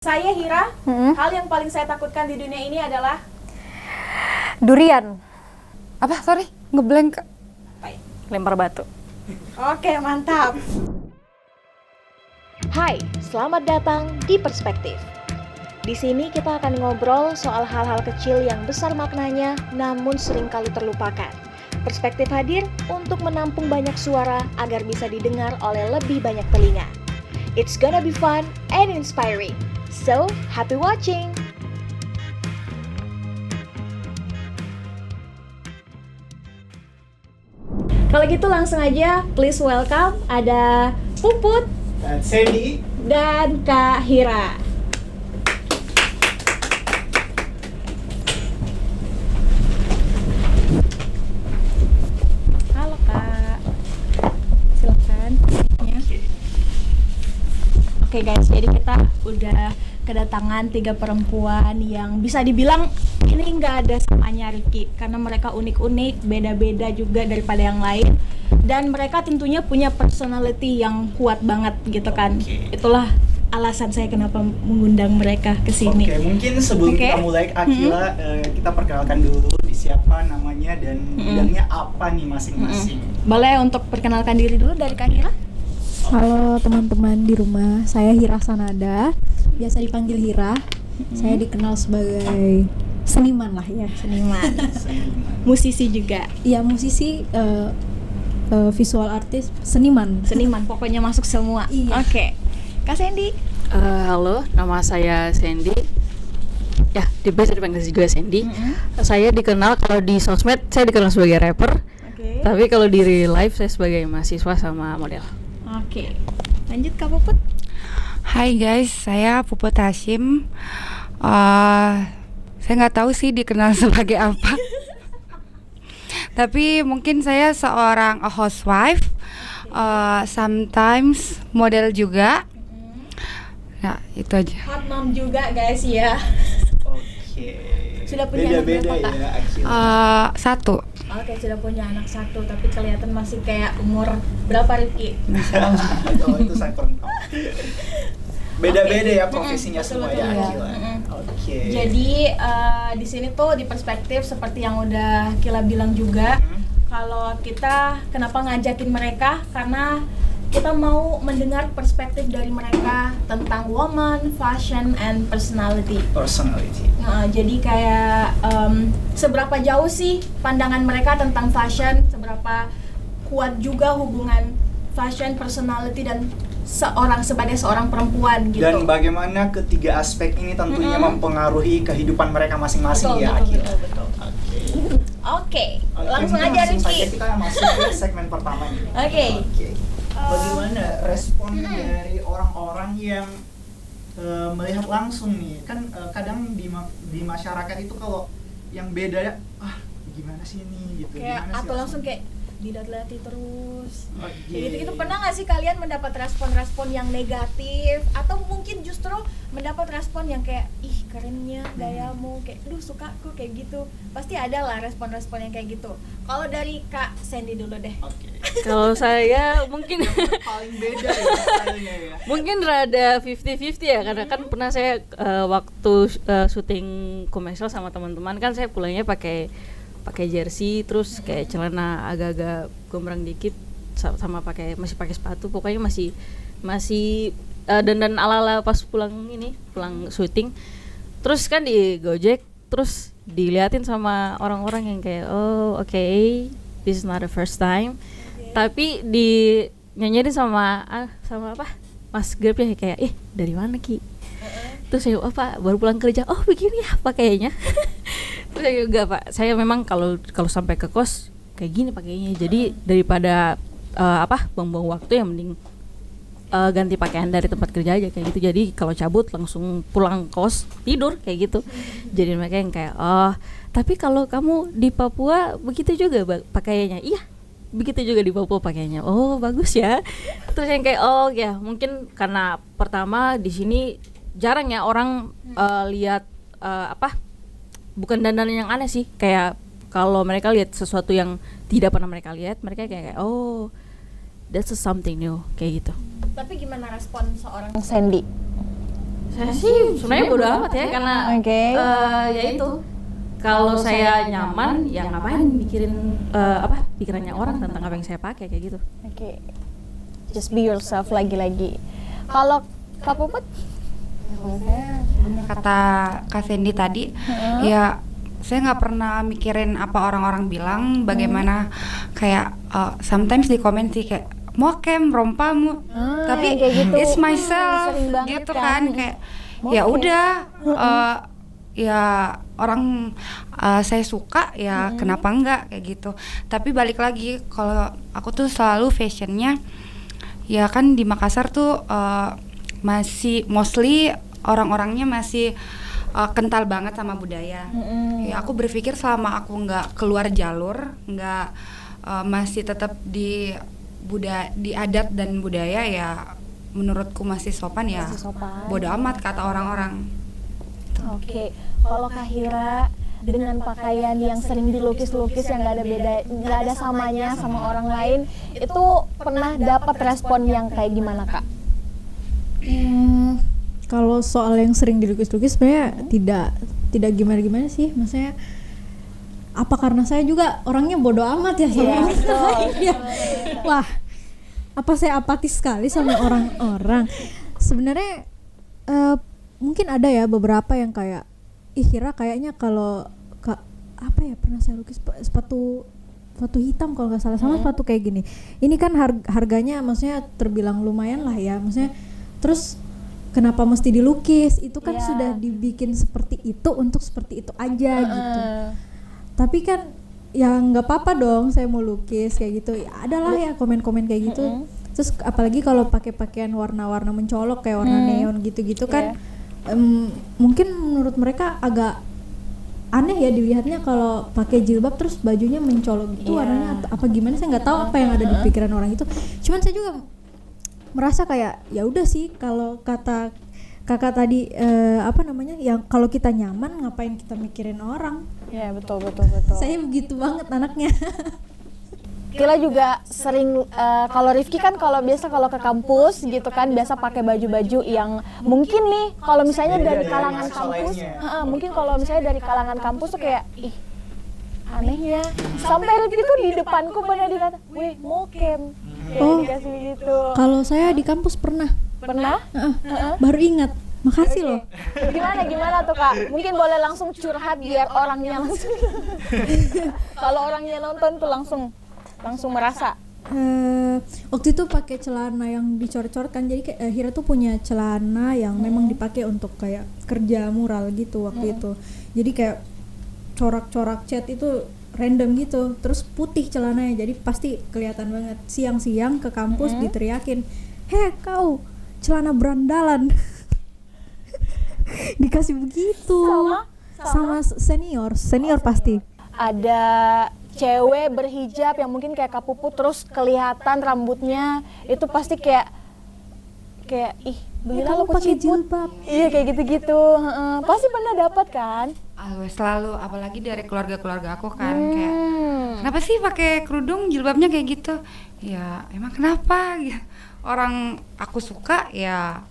Saya Hira, hal yang paling saya takutkan di dunia ini adalah Durian. Apa? Sorry, ngeblank. Lempar batu. Oke, mantap. Hai, selamat datang di Perspektif. Di sini kita akan ngobrol soal hal-hal kecil yang besar maknanya namun seringkali terlupakan. Perspektif hadir untuk menampung banyak suara agar bisa didengar oleh lebih banyak telinga. It's gonna be fun and inspiring. So, happy watching! Kalau gitu langsung aja, please welcome ada Puput Dan Sandy. dan Kak Hira. Halo Kak, silakan. Oke guys, jadi kita udah kedatangan 3 perempuan yang bisa dibilang ini nggak ada samanya Ricky, karena mereka unik-unik, beda-beda juga daripada yang lain, dan mereka tentunya punya personality yang kuat banget gitu kan. Itulah alasan saya kenapa mengundang mereka ke sini. Oke, mungkin sebelum Oke. kita mulai Akila, kita perkenalkan dulu di siapa namanya dan bidangnya apa nih masing-masing. Boleh untuk perkenalkan diri dulu dari Kak Hira? Halo teman-teman di rumah, saya Hira Sanada, biasa dipanggil Hira. Saya dikenal sebagai seniman lah ya. Seniman, Seniman. musisi juga. Iya, musisi, visual artist, seniman. Seniman, pokoknya masuk semua. Iya. Oke. Kak Sandy. Halo, nama saya Sandy. Ya, biasa dipanggil juga Sandy. Saya dikenal kalau di sosmed saya dikenal sebagai rapper, Oke. tapi kalau di real life saya sebagai mahasiswa sama model. Oke. Lanjut Kak Puput. Hai guys, saya Puput Hashim. Saya nggak tahu sih dikenal sebagai apa. Tapi mungkin saya seorang housewife, sometimes model juga. Ya, itu aja. Hot mom juga guys ya. Oke. Sudah punya anak Beda-beda berapa, Kak? ya Akila. 1. Oke, sudah punya anak 1, tapi kelihatan masih kayak umur berapa Rifki? Oh, itu saya kurang tahu. Beda-beda ya profesinya Betul, semua betul, ya betul. Akila. Oke. Jadi di sini tuh di Perspektif seperti yang udah Kila bilang juga, kalau kita kenapa ngajakin mereka, karena kita mau mendengar perspektif dari mereka tentang woman, fashion, and personality. Personality. Nah, jadi kayak seberapa jauh sih pandangan mereka tentang fashion, seberapa kuat juga hubungan fashion, personality, dan sebagai seorang perempuan gitu. Dan bagaimana ketiga aspek ini tentunya mempengaruhi kehidupan mereka masing-masing ya Akila. betul. Oke. Oke, Oke, langsung mungkin aja langsung saja Rizky. kita masuk ke segmen pertama nih. Oke. Bagaimana respon dari orang-orang yang melihat langsung nih? Kan kadang di masyarakat itu kalau yang beda ya, gimana sih ini gitu. Kayak Gimana sih atau langsung kayak dilihat-lihati terus. Oke. Kayak gitu-gitu. Pernah nggak sih kalian mendapat respon-respon yang negatif, atau mungkin justru mendapat respon yang kayak ih kerennya gayamu, kayak lu suka kok kayak gitu. Pasti ada lah respon-respon yang kayak gitu. Kalau dari Kak Sandy dulu deh. Oke. Kalau saya mungkin Paling beda ya stylenya ya. mungkin rada 50-50 ya, karena kan pernah saya waktu syuting komersial sama teman-teman kan saya pulangnya pakai jersey, terus kayak celana agak-agak gombrang dikit sama masih pakai sepatu, pokoknya masih dandan ala-ala pas pulang syuting. Terus kan di Gojek terus diliatin sama orang-orang yang kayak oke, this is not the first time. Tapi di nyanyiin sama apa? Mas Grab ya kayak dari mana Ki? Terus saya baru pulang kerja, begini ya pakainya. Terus saya juga Pak, saya memang kalau sampai ke kos kayak gini pakainya. Jadi daripada buang-buang waktu yang mending ganti pakaian dari tempat kerja aja kayak gitu. Jadi kalau cabut langsung pulang kos tidur kayak gitu. Jadi mereka yang kayak tapi kalau kamu di Papua begitu juga pakaiannya. Iya, begitu juga di Papua pakaiannya. Oh bagus ya. Terus yang kayak ya mungkin karena pertama di sini jarang ya orang lihat bukan dandan yang aneh sih, kayak kalau mereka lihat sesuatu yang tidak pernah mereka lihat, mereka kayak that's something new kayak gitu. Tapi gimana respon seorang Sandy? Saya sih sebenarnya bodo amat ya, karena Oke. ya itu, kalau saya nyaman ya ngapain mikirin pikirannya orang tentang apa yang saya pakai kayak gitu. Oke. Just be yourself lagi-lagi. Kalau Kak Puput? Bener kata Kak Sandy tadi, ya saya nggak pernah mikirin apa orang-orang bilang, bagaimana kayak sometimes di komen sih kayak mau kem rompamu, tapi kayak gitu. it's myself Sering banget gitu kan. kan, kayak ya udah ya orang saya suka ya kenapa enggak kayak gitu. Tapi balik lagi, kalau aku tuh selalu fashionnya ya kan di Makassar tuh masih mostly orang-orangnya masih kental banget sama budaya. Ya aku berpikir selama aku nggak keluar jalur, nggak masih tetap di adat dan budaya, ya menurutku masih sopan ya. Bodo amat kata orang-orang. Oke. Kalau Kak Hira dengan pakaian yang sering dilukis-lukis yang nggak ada samanya sama orang lain, itu pernah dapat respon yang kayak gimana, Kak? Kalau soal yang sering dilukis-lukis sebenarnya tidak gimana-gimana sih, maksudnya apa karena saya juga orangnya bodoh amat ya sama orang lain ya. Wah, apa saya apatis sekali sama orang-orang? Sebenarnya mungkin ada ya beberapa yang kayak Hira kayaknya kalau apa ya, pernah saya lukis sepatu hitam kalau nggak salah, sama sepatu kayak gini. Ini kan harganya maksudnya terbilang lumayan lah ya, maksudnya terus kenapa mesti dilukis? Itu kan sudah dibikin seperti itu untuk seperti itu aja gitu. Tapi kan ya nggak apa-apa dong saya mau lukis kayak gitu. Ya adalah ya komen-komen kayak gitu. Terus apalagi kalau pakai pakaian warna-warna mencolok kayak warna neon gitu-gitu kan, mungkin menurut mereka agak aneh ya dilihatnya kalau pakai jilbab terus bajunya mencolok gitu, warnanya apa gimana, saya nggak tahu apa yang ada di pikiran orang itu. Cuman saya juga merasa kayak ya udah sih, kalau kata kakak tadi yang kalau kita nyaman ngapain kita mikirin orang. Ya betul. Saya begitu banget anaknya. Kila juga sering kalau Rifki kan kalau ke kampus gitu kan biasa pakai baju-baju yang mungkin nih kalau misalnya dari kalangan kampus, mungkin kalau misalnya dari kalangan kampus tuh kayak ih anehnya, sampai Rifki tuh di depanku pernah dikata, "Weh, mau kem." Kayak dikasih gitu. Kalau saya di kampus pernah baru ingat. Makasih loh. Gimana tuh Kak? Mungkin boleh langsung curhat biar orangnya langsung. Kalau orangnya nonton tuh langsung merasa. Waktu itu pakai celana yang dicoret-coret kan, jadi kayak Hira tuh punya celana yang memang dipakai untuk kayak kerja mural gitu waktu itu. Jadi kayak corak-corak cat itu random gitu, terus putih celananya, jadi pasti kelihatan banget. Siang-siang ke kampus diteriakin, "Heh kau, celana berandalan." Dikasih begitu sama senior pasti. Ada cewek berhijab yang mungkin kayak Kak Puput terus kelihatan rambutnya itu pasti kayak ih begini lo pakai jilbab. Iya kayak gitu-gitu. Pasti pernah dapat kan? Selalu, apalagi dari keluarga aku kan, kayak kenapa sih pakai kerudung jilbabnya kayak gitu? Ya emang kenapa? Orang aku suka ya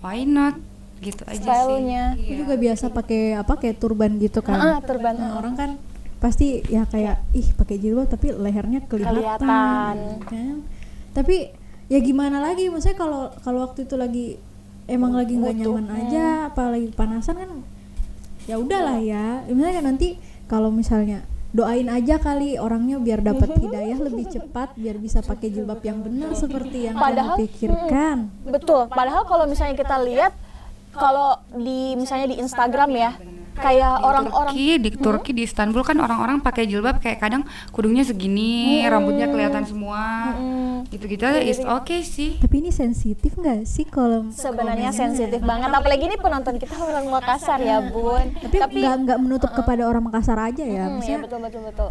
why not? Gitu aja Stylenya. sih. Aku juga biasa pakai kayak turban gitu kan. Turban. Nah, orang kan pasti ya kayak ih pakai jilbab tapi lehernya kelihatan. Kan? Tapi ya gimana lagi, maksudnya kalau waktu itu lagi nggak nyaman aja, apalagi panasan kan, ya udahlah ya. Misalnya kan nanti kalau misalnya doain aja kali orangnya biar dapat hidayah lebih cepat, biar bisa pakai jilbab yang benar seperti yang kamu pikirkan. Betul. Padahal kalau misalnya kita lihat kalau misalnya di Instagram ya, kayak orang-orang di Turki, di Istanbul kan orang-orang pakai jilbab kayak kadang kudungnya segini, rambutnya kelihatan semua, gitu-gitu is okay sih. Tapi ini sensitif nggak sih kalau sebenarnya sensitif banget, apalagi ini penonton kita orang Makassar ya Bun. Tapi nggak menutup kepada orang Makassar aja ya, maksudnya betul.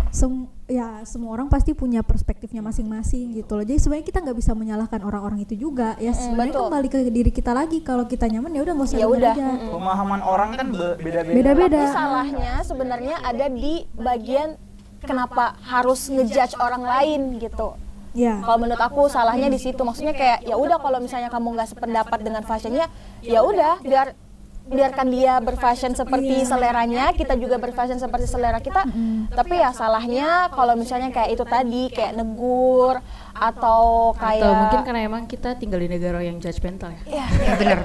Semua orang pasti punya perspektifnya masing-masing gitu loh. Jadi sebenarnya kita nggak bisa menyalahkan orang-orang itu juga. Ya sebenarnya kembali ke diri kita lagi. Kalau kita nyaman ya udah nggak usah aja. Pemahaman orang kan beda-beda. Tapi salahnya sebenarnya ada di bagian kenapa harus ngejudge orang lain gitu. Ya. Kalau menurut aku salahnya di situ. Maksudnya kayak ya udah kalau misalnya kamu nggak sependapat dengan fashionnya, ya udah biar biarkan dia berfashion seperti seleranya, kita juga berfashion seperti selera kita. Tapi ya salahnya kalau misalnya kayak itu tadi, kayak negur atau kayak Atau mungkin karena emang kita tinggal di negara yang judgmental ya. Ya benar.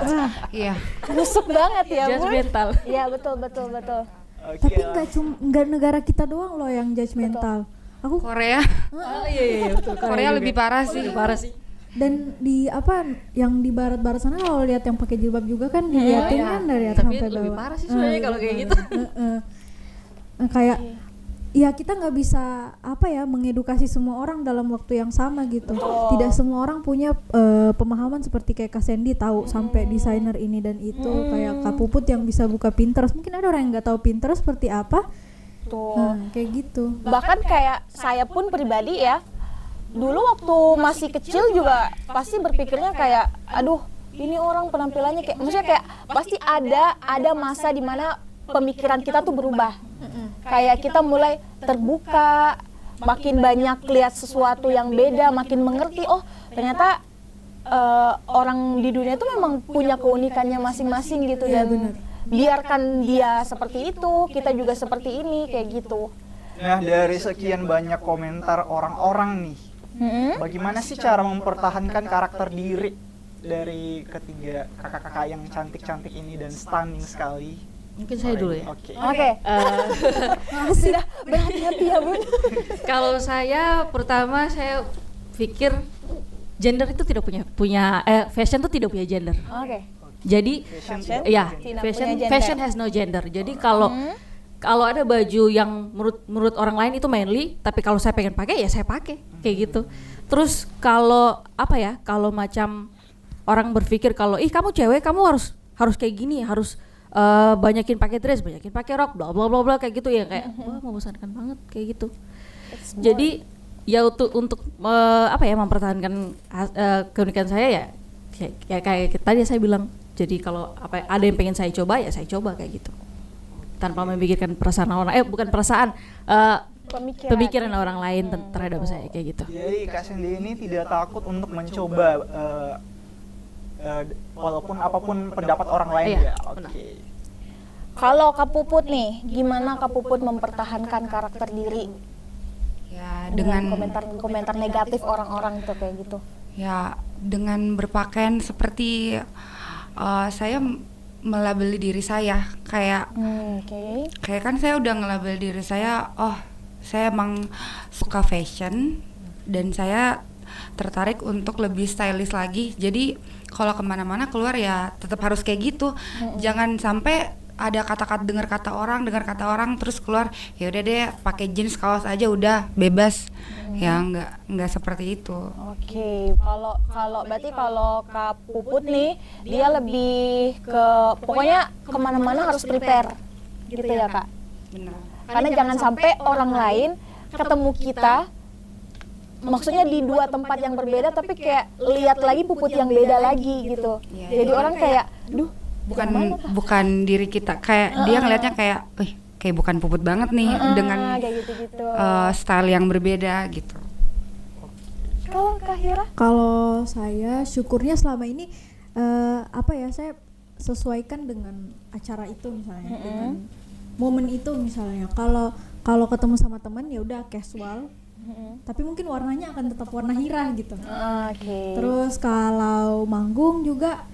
Iya. busuk banget ya, Bu. Judgmental. Iya, betul. Oke, Tapi nggak negara kita doang loh yang judgmental. Aku Korea. Iya betul. Korea lebih parah sih. Lebih parah sih. dan di apa yang di barat-barat sana kalau lihat yang pakai jilbab juga kan diliatin kan dari atas Tapi sampai lebih bawah. parah sih sebenarnya kalau kayak gitu. Kayak ya kita nggak bisa apa ya mengedukasi semua orang dalam waktu yang sama gitu. Tidak semua orang punya pemahaman seperti kayak Kak Sandy tahu sampai desainer ini dan itu, kayak Kak Puput yang bisa buka Pinterest. Mungkin ada orang yang nggak tahu Pinterest seperti apa. Tuh. Kayak gitu. Bahkan kayak saya pun pribadi ya, dulu waktu masih kecil juga pasti berpikirnya kayak, aduh ini orang penampilannya kayak, maksudnya kayak pasti ada masa dimana pemikiran kita tuh berubah. Kayak kita mulai terbuka, makin banyak lihat sesuatu yang beda, makin mengerti, oh ternyata orang di dunia itu memang punya keunikannya masing-masing gitu, dan biarkan dia seperti itu, kita juga seperti ini, kayak gitu. Nah, dari sekian banyak komentar orang-orang nih, bagaimana sih cara mempertahankan karakter diri dari ketiga kakak-kakak yang cantik-cantik ini dan stunning sekali? Mungkin saya dulu ya. Oke. Oke. Sudah berhati-hati ya, Bun. Kalau saya pertama saya pikir gender itu tidak punya fashion itu tidak punya gender. Oke. Jadi Fashion ya, tidak fashion punya gender. fashion has no gender. Jadi kalau ada baju yang menurut orang lain itu manly, tapi kalau saya pengen pakai ya saya pakai kayak gitu. Terus kalau apa ya? Kalau macam orang berpikir kalau kamu cewek kamu harus kayak gini, harus banyakin pakai dress, banyakin pakai rok, bla bla bla bla kayak gitu ya, kayak wah membosankan banget kayak gitu. Jadi ya untuk apa ya mempertahankan keunikan saya ya kayak tadi saya bilang. Jadi kalau ada yang pengen saya coba ya saya coba kayak gitu. Tanpa memikirkan perasaan orang, bukan perasaan, pemikiran orang lain terhadap saya kayak gitu. Jadi Kak Sandy ini tidak takut untuk mencoba walaupun apapun pendapat orang lain Iya, ya. Oke. benar. Kalau Kak Puput nih, gimana Kak Puput mempertahankan karakter diri Ya dengan dengan komentar negatif orang-orang itu kayak gitu? ya dengan berpakaian seperti saya melabeli diri saya kayak Oke. kayak kan saya udah ngelabel diri saya, oh saya emang suka fashion dan saya tertarik untuk lebih stylish lagi. Jadi kalau kemana-mana keluar ya tetap harus kayak gitu. Jangan sampai ada dengar kata orang terus keluar ya udah deh pakai jeans kaos aja udah bebas. Ya nggak seperti itu. Oke, kalau berarti kalau Kak Puput nih dia lebih ke pokoknya kemana-mana harus prepare gitu ya Kak. Benar. Karena jangan sampai orang lain ketemu kita, maksudnya di dua tempat yang berbeda tapi kayak lihat lagi Puput yang beda lagi gitu. Iya. Jadi orang kayak, duh bukan diri kita, kayak dia ngelihatnya kayak kayak bukan Puput banget nih dengan kayak gitu-gitu. style yang berbeda gitu. Kalau Kak Hira? Kalau saya syukurnya selama ini apa ya, saya sesuaikan dengan acara itu misalnya, dengan momen itu misalnya. Kalau ketemu sama teman ya udah casual, tapi mungkin warnanya akan tetap warna Hira gitu. Oke. Terus kalau manggung juga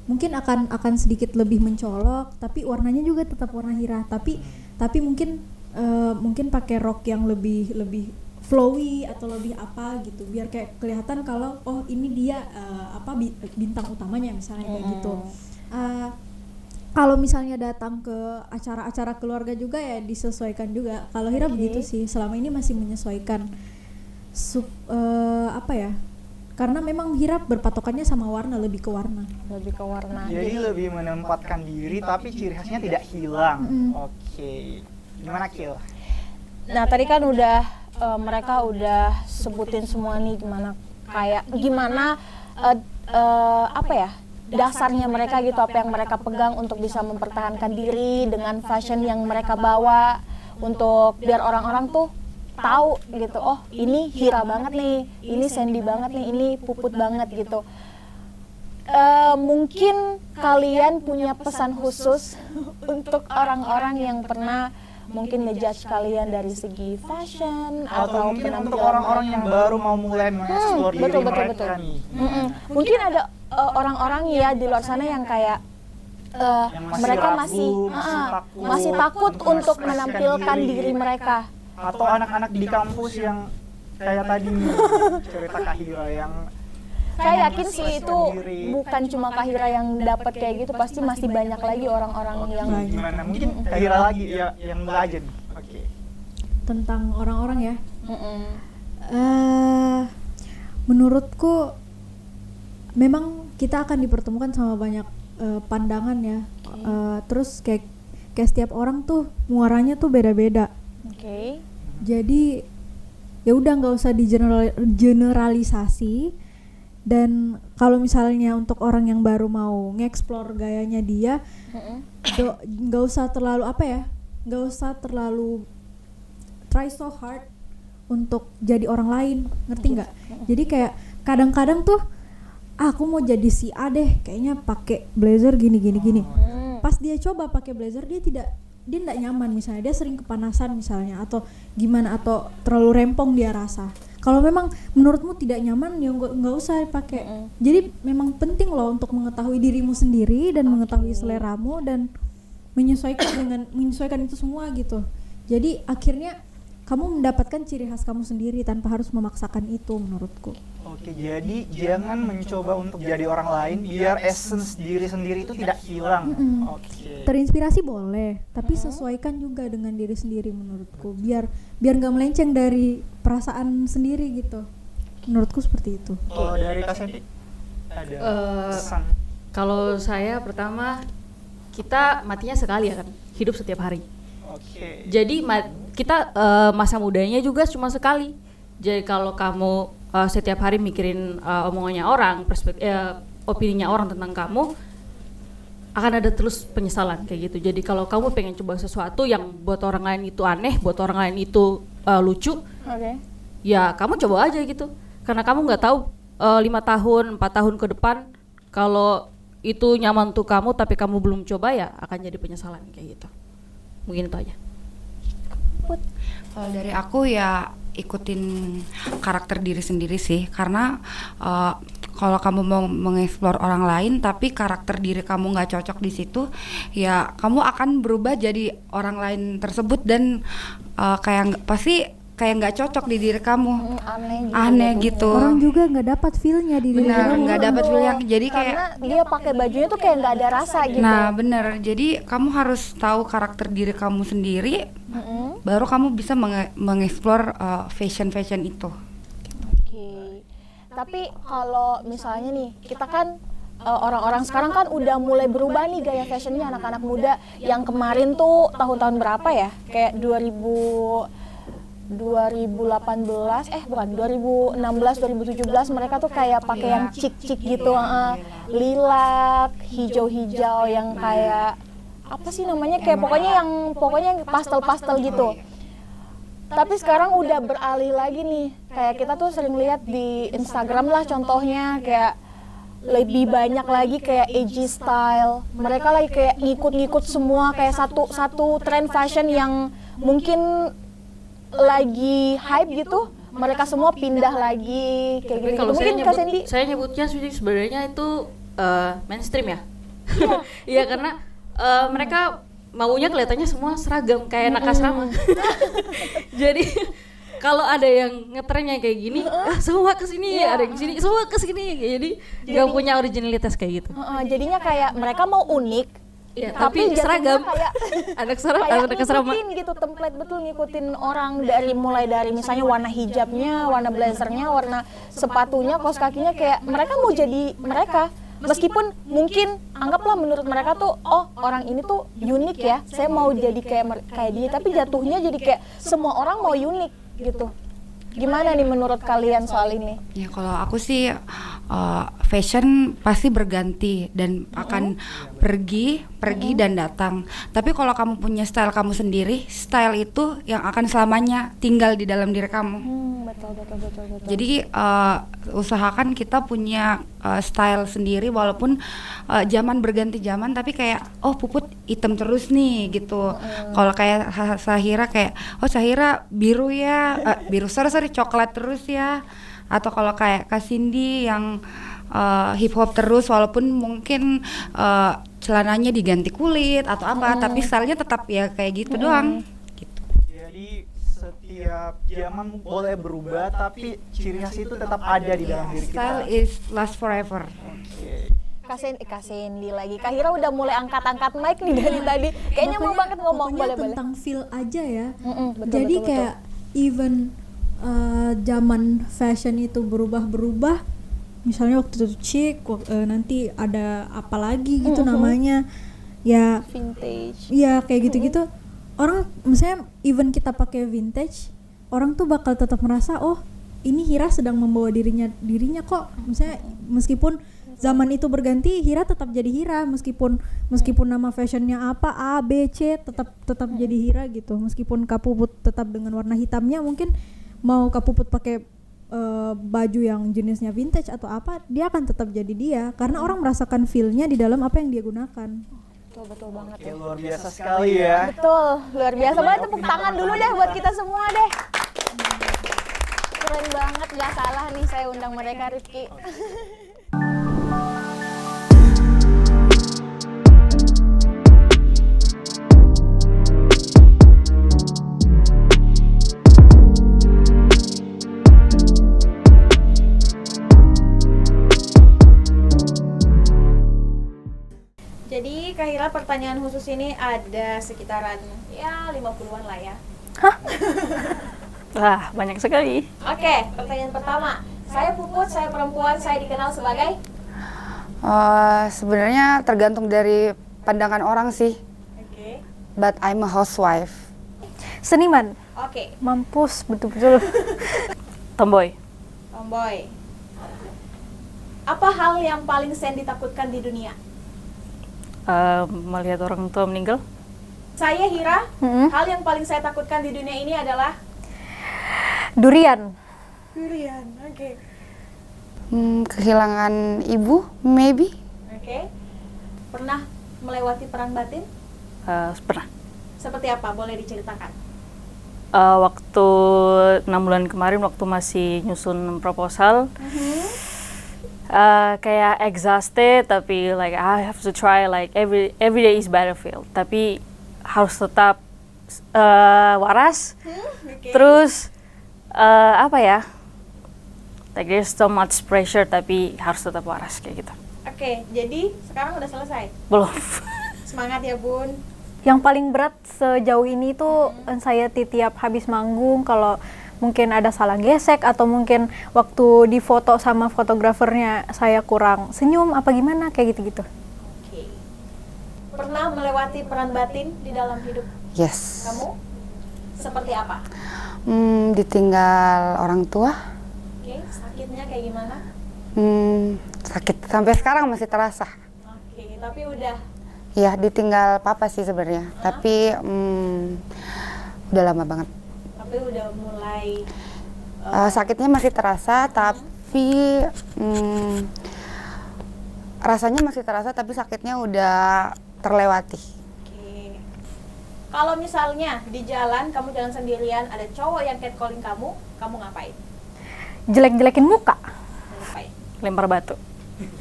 mungkin akan sedikit lebih mencolok, tapi warnanya juga tetap warna Hira. Tapi mungkin pakai rok yang lebih flowy atau lebih apa gitu, biar kayak kelihatan kalau oh ini dia bintang utamanya misalnya kayak gitu. Kalau misalnya datang ke acara-acara keluarga juga ya disesuaikan juga. Kalau Hira begitu sih, selama ini masih menyesuaikan. Karena memang Hira berpatokannya sama warna, lebih ke warna. Lebih ke warna. Jadi lebih menempatkan diri tapi ciri khasnya tidak hilang. Oke. Gimana Kil? Nah tadi kan mereka udah sebutin semua nih gimana dasarnya mereka gitu, apa yang mereka pegang untuk bisa mempertahankan diri dengan fashion yang mereka bawa, untuk biar orang-orang tuh tahu gitu, oh ini Hira banget nih, ini Sandy banget nih, ini Puput banget gitu. mungkin kalian punya pesan khusus untuk orang-orang yang pernah mungkin ngejudge kalian dari segi fashion Atau mungkin penampilan untuk orang-orang yang mereka. baru mau mulai mengeksplor diri betul, mereka betul. nih. Mungkin ada orang-orang ya di luar sana yang kayak Yang masih mereka ragu, masih takut untuk mengekspresikan menampilkan diri. diri mereka. Atau anak-anak di kampus yang kayak tadi nih, cerita Kahira yang Saya yakin sih itu mengekspresikan diri. bukan cuma Kahira yang dapat kayak gitu, pasti masih banyak lagi orang-orang yang Gimana? Mungkin Kahira lagi ya yang mulai aja nih. Oke. Tentang orang-orang ya. Mm-mm. Menurutku memang kita akan dipertemukan sama banyak pandangan ya. Terus kayak setiap orang tuh muaranya tuh beda-beda. Oke. Jadi ya udah nggak usah generalisasi. Dan kalau misalnya untuk orang yang baru mau nge-explore gayanya dia, nggak usah terlalu nggak usah terlalu try so hard untuk jadi orang lain, ngerti nggak? Jadi kayak kadang-kadang tuh aku mau jadi si A deh, kayaknya pakai blazer gini. Pas dia coba pakai blazer dia nggak nyaman, misalnya dia sering kepanasan misalnya, atau gimana, atau terlalu rempong dia rasa. Kalau memang menurutmu tidak nyaman ya nggak usah pakai. Jadi memang penting loh untuk mengetahui dirimu sendiri dan mengetahui seleramu dan menyesuaikan itu semua gitu. Jadi akhirnya kamu mendapatkan ciri khas kamu sendiri tanpa harus memaksakan itu menurutku. Oke, jadi jangan mencoba untuk jadi orang lain biar essence diri sendiri itu tidak hilang. Oke. Terinspirasi boleh, tapi sesuaikan juga dengan diri sendiri menurutku. Biar nggak melenceng dari perasaan sendiri gitu. Menurutku seperti itu. Kalau dari Kak Santi ada pesan. Kalau saya pertama, kita matinya sekali ya kan, hidup setiap hari. Oke. Jadi kita masa mudanya juga cuma sekali. Jadi kalau kamu setiap hari mikirin omongannya orang, opininya orang tentang kamu, akan ada terus penyesalan kayak gitu. Jadi kalau kamu pengen coba sesuatu yang buat orang lain itu aneh, buat orang lain itu lucu, ya kamu coba aja gitu. Karena kamu nggak tahu 5 tahun, 4 tahun ke depan kalau itu nyaman untuk kamu tapi kamu belum coba, ya akan jadi penyesalan kayak gitu. Mungkin itu aja. Kalau dari aku ya ikutin karakter diri sendiri sih, karena kalau kamu mau mengeksplor orang lain tapi karakter diri kamu nggak cocok di situ, ya kamu akan berubah jadi orang lain tersebut dan pasti kayak nggak cocok di diri kamu. Aneh gitu. Orang juga nggak dapat feel-nya di diri Benar, kamu. nggak dapat feel yang jadi kayak. Karena dia pakai bajunya tuh kayak nggak ada rasa gitu. Nah bener, jadi kamu harus tahu karakter diri kamu sendiri, baru kamu bisa mengeksplor fashion itu. Oke. Tapi kalau misalnya nih, kita kan orang-orang sekarang kan udah mulai berubah nih gaya fashionnya, anak-anak muda yang kemarin tuh tahun-tahun berapa ya? Kayak 2016 2017 mereka tuh kayak pakai yang cik-cik gitu, lilac, hijau-hijau yang kayak apa sih namanya, kayak pokoknya pastel-pastel gitu. Tapi sekarang udah beralih lagi nih, kayak kita tuh sering lihat di Instagram lah contohnya, kayak lebih banyak lagi kayak edgy style. Mereka lagi kayak ngikut-ngikut semua, kayak satu tren fashion yang mungkin lagi hype gitu, mereka semua pindah lagi kayak gitu. Kalau Mungkin Kak Sandy, saya nyebutnya sebenarnya itu mainstream ya. Iya karena mereka maunya kelihatannya semua seragam kayak anak asrama. Jadi kalau ada yang ngetrennya kayak gini, semua kesini, ada yang kesini, semua kesini. Jadi nggak punya originalitas kayak gitu. jadinya kayak mereka mau unik, Ya, tapi tapi seragam. kayak Anak kayak asrama. ngikutin gitu, template betul, ngikutin orang mulai dari misalnya warna hijabnya, warna blazernya, warna sepatunya, kaos kakinya, kayak mereka mau jadi mereka. Meskipun mungkin anggaplah menurut mereka tuh, oh orang ini tuh unik ya, saya mau jadi kayak dia, tapi jatuhnya jadi kayak semua orang mau unik gitu. Gimana nih menurut kalian soal ini? Ya kalau aku sih fashion pasti berganti dan akan pergi dan datang. Tapi kalau kamu punya style kamu sendiri, style itu yang akan selamanya tinggal di dalam diri kamu. Betul. Jadi usahakan kita punya style sendiri walaupun zaman berganti zaman, tapi kayak Puput hitam terus nih gitu. Kalau kayak Sahira kayak Sahira biru ya, sorry coklat terus ya. Atau kalau kayak Kak Cindy yang hip hop terus walaupun mungkin celananya diganti kulit atau apa, tapi stylenya tetap ya kayak gitu doang. Gitu. Jadi setiap zaman boleh berubah tapi ciri khas itu tetap ada di dalam diri kita. Style is last forever. Kak Cindy lagi. Kak Hira udah mulai angkat-angkat mic nih dari tadi. Kayaknya mau banget ngomong, pokoknya boleh. tentang feel aja ya. Betul, Jadi betul. kayak even zaman fashion itu berubah, misalnya waktu itu chic, nanti ada apa lagi gitu namanya, ya Vintage. ya kayak gitu-gitu. Orang misalnya even kita pakai vintage, orang tuh bakal tetap merasa ini Hira sedang membawa dirinya kok. Misalnya meskipun zaman itu berganti, Hira tetap jadi Hira, meskipun nama fashionnya apa A B C tetap jadi Hira gitu. Meskipun Kak Puput tetap dengan warna hitamnya, mungkin mau Kak Puput pakai baju yang jenisnya vintage atau apa, dia akan tetap jadi dia karena orang merasakan feel-nya di dalam apa yang dia gunakan. Betul banget. Oke, luar biasa sekali ya. Betul, luar biasa banget. Tepuk tangan dulu deh buat kita semua deh. Keren banget, gak salah nih saya undang mereka, Rifki. Jadi Kak Hira, pertanyaan khusus ini ada sekitaran 50-an lah ya. Wah, banyak sekali. Oke, pertanyaan pertama. Saya Puput, saya perempuan, saya dikenal sebagai Sebenarnya tergantung dari pandangan orang sih. Oke. But I'm a housewife. Seniman. Oke, Mampus, betul-betul. Tomboy. tomboy. Apa hal yang paling Sen ditakutkan di dunia? Melihat orang tua meninggal. Saya Hira, Mm-mm. hal yang paling saya takutkan di dunia ini adalah Durian. durian. Oke. Kehilangan ibu, maybe. Oke. Pernah melewati perang batin? Pernah. Seperti apa? Boleh diceritakan? Waktu 6 bulan kemarin waktu masih nyusun proposal, kayak exhausted tapi like I have to try, like every day is battlefield, tapi harus tetap waras. Oke. Terus apa ya, like there's so much pressure tapi harus tetap waras kayak gitu. Oke, jadi sekarang udah selesai. Belum. Semangat ya Bun. Yang paling berat sejauh ini tuh saya tiap habis manggung, kalau mungkin ada salah gesek atau mungkin waktu di foto sama fotografernya saya kurang senyum apa gimana kayak gitu-gitu. Oke. Pernah melewati peran batin di dalam hidup Yes. kamu? Seperti apa? Ditinggal orang tua. Oke, sakitnya kayak gimana? Sakit sampai sekarang masih terasa. Oke, tapi udah. Ya, ditinggal papa sih sebenarnya. Tapi udah lama banget. Tapi udah mulai Sakitnya masih terasa, tapi rasanya masih terasa, tapi sakitnya udah terlewati. Oke. Kalau misalnya di jalan kamu jalan sendirian, ada cowok yang catcalling kamu, kamu ngapain? Jelek-jelekin muka. Ngapain? Lempar batu.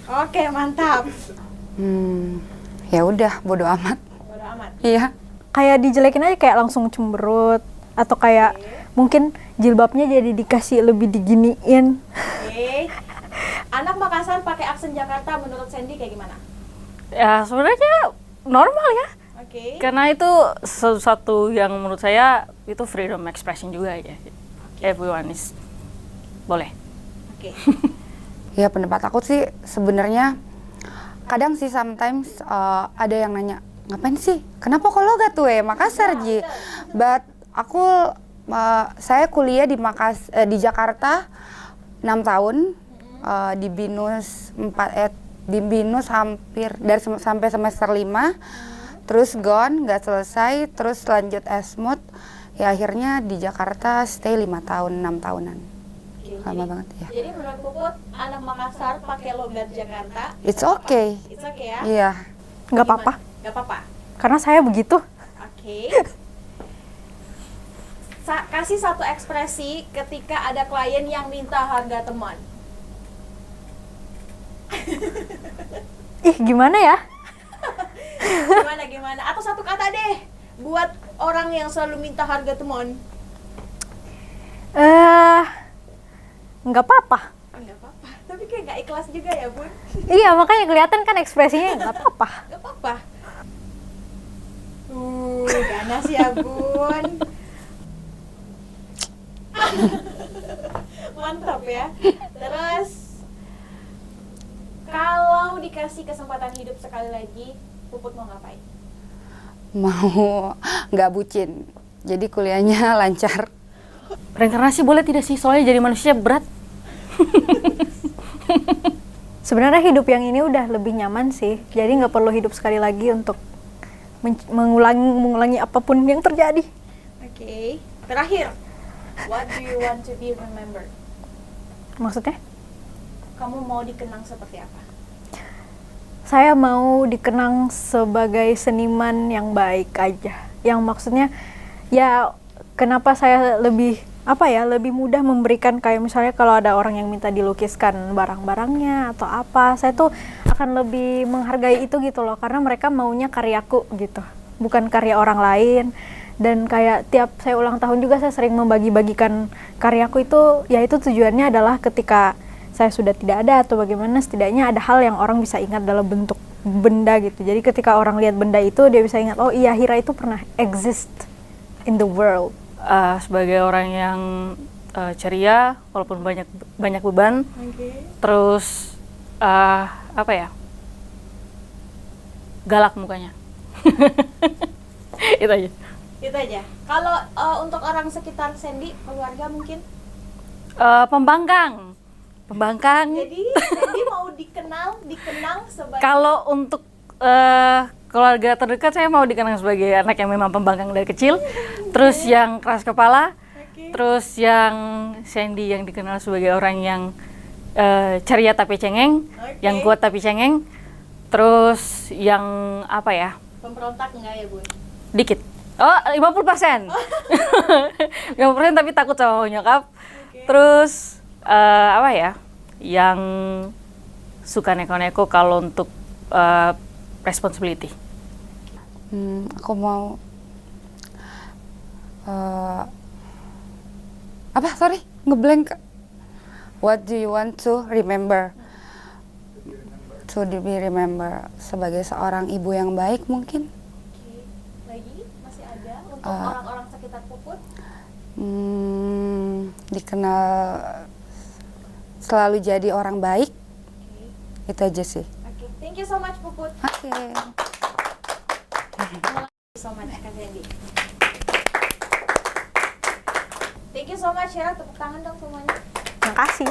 Oke, mantap. Ya udah, bodo amat. Bodo amat. Iya. Kayak dijelekin aja, kayak langsung cemberut atau kayak mungkin jilbabnya jadi dikasih lebih diginiin. Oke. Anak Makassar pakai aksen Jakarta menurut Sandy kayak gimana? Ya sebenarnya normal ya. Oke. Karena itu sesuatu yang menurut saya itu freedom expression juga ya. Everyone is boleh. Oke. Ya pendapat aku sih sebenarnya kadang sih sometimes ada yang nanya, ngapain sih? Kenapa kok logat tuh Makassar Ji? But saya kuliah di Jakarta 6 tahun. di binus hampir sampai semester 5, terus gone nggak selesai, terus lanjut Esmut, ya akhirnya di Jakarta stay 5 tahun 6 tahunan. Lama banget ya. Jadi menurut Puput, anak Makassar pakai logat Jakarta It's okay. It's okay ya? Iya. Nggak apa-apa, Gak apa-apa. karena saya begitu. Oke. Kasih satu ekspresi ketika ada klien yang minta harga teman. Ih, gimana ya? Gimana? Atau satu kata deh buat orang yang selalu minta harga teman. Nggak apa-apa. Enggak apa-apa. Tapi kayak gak ikhlas juga ya, Bun. Iya, makanya kelihatan kan ekspresinya nggak apa-apa. Gak apa-apa. Ganas ya, Bun. Mantap ya. Terus kalau dikasih kesempatan hidup sekali lagi, Puput mau ngapain? Mau nggak bucin, jadi kuliahnya lancar. Reinkarnasi boleh tidak sih? Soalnya jadi manusia berat. Sebenarnya hidup yang ini udah lebih nyaman sih. Jadi nggak perlu hidup sekali lagi untuk mengulangi apapun yang terjadi. Oke. Terakhir, what do you want to be remembered? Maksudnya? Kamu mau dikenang seperti apa? Saya mau dikenang sebagai seniman yang baik aja. Yang maksudnya ya kenapa saya lebih lebih mudah memberikan, kayak misalnya kalau ada orang yang minta dilukiskan barang-barangnya atau apa, saya tuh akan lebih menghargai itu gitu loh, karena mereka maunya karyaku gitu, bukan karya orang lain. Dan kayak tiap saya ulang tahun juga saya sering membagi-bagikan karyaku itu, ya itu tujuannya adalah ketika saya sudah tidak ada atau bagaimana, setidaknya ada hal yang orang bisa ingat dalam bentuk benda gitu. Jadi ketika orang lihat benda itu, dia bisa ingat, oh iya, Hira itu pernah exist in the world. Sebagai orang yang ceria walaupun banyak beban, terus galak mukanya. Itu aja. Itu aja. Kalau untuk orang sekitar Sandy, keluarga mungkin? Pembangkang. Jadi Sandy mau dikenang sebagai... Kalau untuk keluarga terdekat, saya mau dikenang sebagai anak yang memang pembangkang dari kecil, terus yang keras kepala, terus yang Sandy yang dikenal sebagai orang yang ceria tapi cengeng, yang kuat tapi cengeng, terus yang Pemberontak enggak ya, Bun? dikit. Oh, 50%. 50% tapi takut sama nyokap. Terus yang suka neko-neko kalau untuk responsibility. Aku mau ngeblank. What do you want to remember? To be remember sebagai seorang ibu yang baik mungkin. Lagi masih ada untuk orang-orang sekitar Puput? Dikenal selalu jadi orang baik. Itu aja sih. Oke. Thank you so much, Puput. Oke. Thank you so much, Kak Sandy. Thank you so much, Hira. Tepuk tangan dong semuanya. Makasih.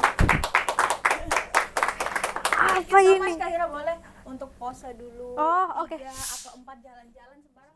Apa Thank you so ini? much, Kak Hira. Boleh untuk pose dulu. Oh, oke. 3 atau 4 jalan-jalan sembarang.